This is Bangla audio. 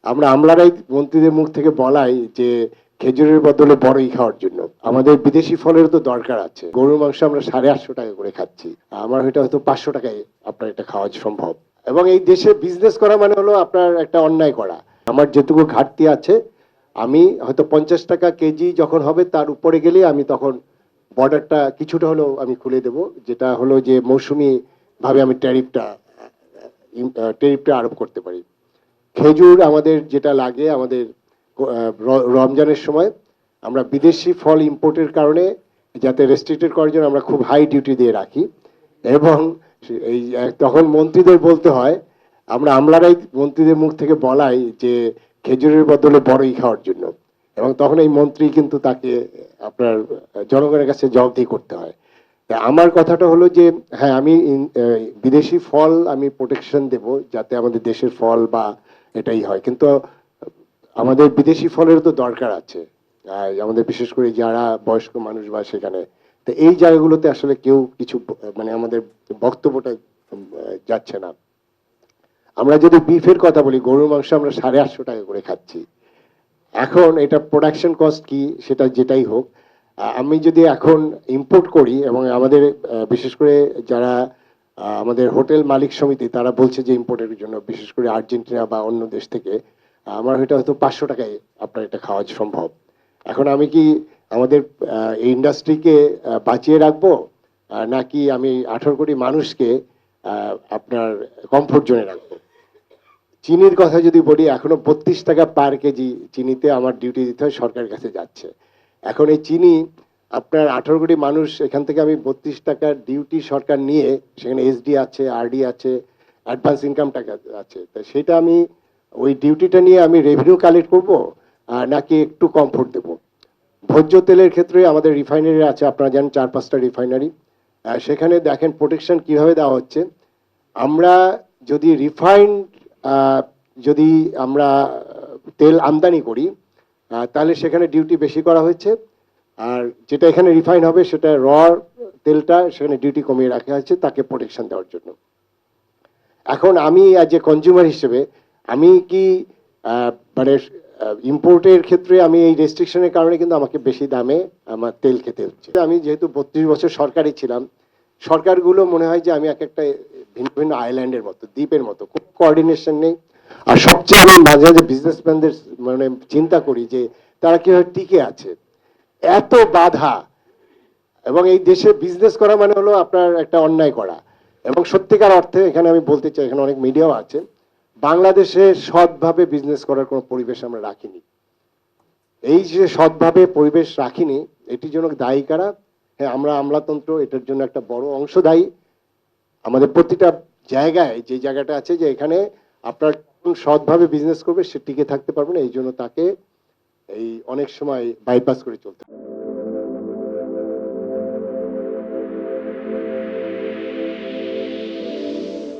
আমলারাই মন্ত্রীদের মুখ থেকে বলাই যে খেজুরের বদলে বড়ই খাওয়ার জন্য। আমাদের বিদেশি ফলের তো দরকার আছে। গরুর মাংস আমরা 850 টাকা করে খাচ্ছি, আমার এটা হয়তো 500 টাকায় আপনার এটা খাওয়া সম্ভব। এবং এই দেশে বিজনেস করা মানে হলো আপনার একটা অন্যায় করা। আমার যেটুকু ঘাটতি আছে, আমি হয়তো 50 টাকা কেজি যখন হবে তার উপরে গেলে আমি তখন বর্ডারটা কিছুটা হলেও আমি খুলে দেব, যেটা হলো যে মৌসুমি ভাবে আমি ট্যারিফটা আরোপ করতে পারি। খেজুর আমাদের যেটা লাগে, আমাদের রমজানের সময় আমরা বিদেশি ফল ইম্পোর্টের কারণে যাতে রেস্ট্রিক্টেড করার জন্য আমরা খুব হাই ডিউটি দিয়ে রাখি। এবং এই তখন মন্ত্রীদের বলতে হয়, আমলারাই মন্ত্রীদের মুখ থেকে বলাই যে খেজুরের বদলে বড়ই খাওয়ার জন্য। এবং তখন এই মন্ত্রী কিন্তু তাকে আপনার জনগণের কাছে জবাবদিহি করতে হয়। আমার কথাটা হলো যে হ্যাঁ, আমি বিদেশি ফল আমি প্রোটেকশন দেব যাতে আমাদের দেশের ফল বা এটাই হয়, কিন্তু আমাদের বিদেশি ফলের তো দরকার আছে। আমাদের বিশেষ করে যারা বয়স্ক মানুষ বা সেখানে, তো এই জায়গাগুলোতে আসলে কেউ কিছু মানে আমাদের বক্তব্যটা যাচ্ছে না। আমরা যদি বিফের কথা বলি, গরুর মাংস আমরা 850 টাকা করে খাচ্ছি। এখন এটা প্রোডাকশন কস্ট কি সেটা যেটাই হোক, আমি যদি এখন ইম্পোর্ট করি এবং আমাদের বিশেষ করে যারা আমাদের হোটেল মালিক সমিতি তারা বলছে যে ইম্পোর্টের জন্য, বিশেষ করে আর্জেন্টিনা বা অন্য দেশ থেকে, আমার এটা হয়তো 500 টাকায় আপনার এটা খাওয়া সম্ভব। এখন আমি কি আমাদের এই ইন্ডাস্ট্রিকে বাঁচিয়ে রাখবো, নাকি আমি 18 কোটি মানুষকে আপনার কমফোর্ট জোনে রাখবো? চিনির কথা যদি বলি, এখনো 32 টাকা পার কেজি চিনিতে আমার ডিউটি দিতে হয়, সরকারের কাছে যাচ্ছে। এখন এই চিনি আপনার 18 কোটি মানুষ, এখান থেকে আমি 32 টাকার ডিউটি সরকার নিয়ে, সেখানে এসডি আছে, আরডি আছে, অ্যাডভান্স ইনকাম টাকা আছে, তো সেটা আমি ওই ডিউটিটা নিয়ে আমি রেভিনিউ কালেক্ট করব, নাকি একটু কমফোর্ট দেবো? ভোজ্য তেলের ক্ষেত্রে আমাদের রিফাইনারি আছে, আপনারা জানেন 4-5টা রিফাইনারি। সেখানে দেখেন প্রোটেকশন কিভাবে দেওয়া হচ্ছে। আমরা যদি রিফাইন্ড যদি আমরা তেল আমদানি করি, তাহলে সেখানে ডিউটি বেশি করা হয়েছে। আর যেটা এখানে রিফাইন হবে সেটা তেলটা সেখানে ডিউটি কমিয়ে রাখা হয়েছে তাকে প্রোটেকশন দেওয়ার জন্য। এখন আমি অ্যাজ এ কনজিউমার হিসেবে আমি কি মানে ইম্পোর্টের ক্ষেত্রে আমি এই রেস্ট্রিকশনের কারণে কিন্তু আমাকে বেশি দামে আমার তেল খেতে হচ্ছে। আমি যেহেতু 32 বছর সরকারি ছিলাম, সরকারগুলো মনে হয় যে আমি একটা ভিন্ন ভিন্ন আইল্যান্ডের মতো, দ্বীপের মতো, কোনো কোঅর্ডিনেশন নেই। আর সবচেয়ে আমি মাঝে মাঝে বিজনেসম্যানদের মানে চিন্তা করি যে তারা কিভাবে টিকে আছে, এত বাধা। এবং এই দেশে বিজনেস করা মানে হলো আপনার একটা অন্যায় করা। এবং সত্যিকার অর্থে এখানে আমি বলতে চাই, এখানে অনেক মিডিয়াও আছে, বাংলাদেশে সৎভাবে বিজনেস করার কোনো পরিবেশ আমরা রাখিনি। এই যে সৎভাবে পরিবেশ রাখিনি, এটির জন্য দায়ী কারা? হ্যাঁ, আমরা আমলাতন্ত্র এটার জন্য একটা বড় অংশ দায়ী। আমাদের প্রতিটা জায়গায় যে জায়গাটা আছে যে এখানে আপনার সৎভাবে বিজনেস করবে সে টিকে থাকতে পারবে না, এই জন্য তাকে এই অনেক সময় বাইপাস করে চলতে হবে।